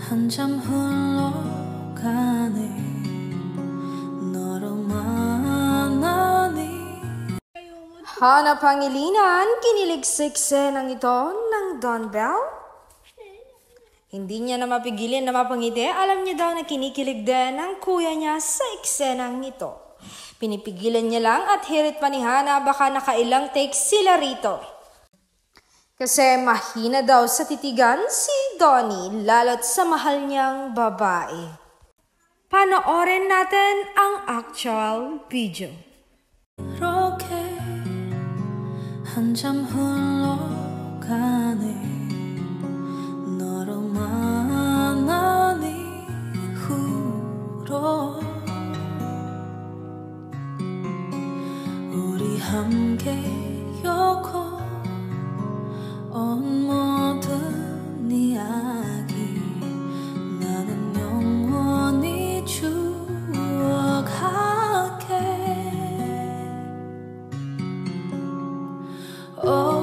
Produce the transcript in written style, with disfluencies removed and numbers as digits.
한참 흘러가네 너로 만나니. Hana Pangilinan, kinilig sa eksenang ito ng Don Bell. Hindi niya na mapigilin na mapangiti. Alam niya daw na kinikilig din ang kuya niya sa eksenang ito. Pinipigilan niya lang at hirit pa ni Hana baka nakailang takes sila rito. Kasi mahina daw sa titigan si Donnie lalo't sa mahal niyang babae. Panoorin natin ang actual video. 이렇게 한참 흘러가네 너로 만난 이후로 우리 함께 겪어온 모든 이야기 나는 영원히 추억할게. Oh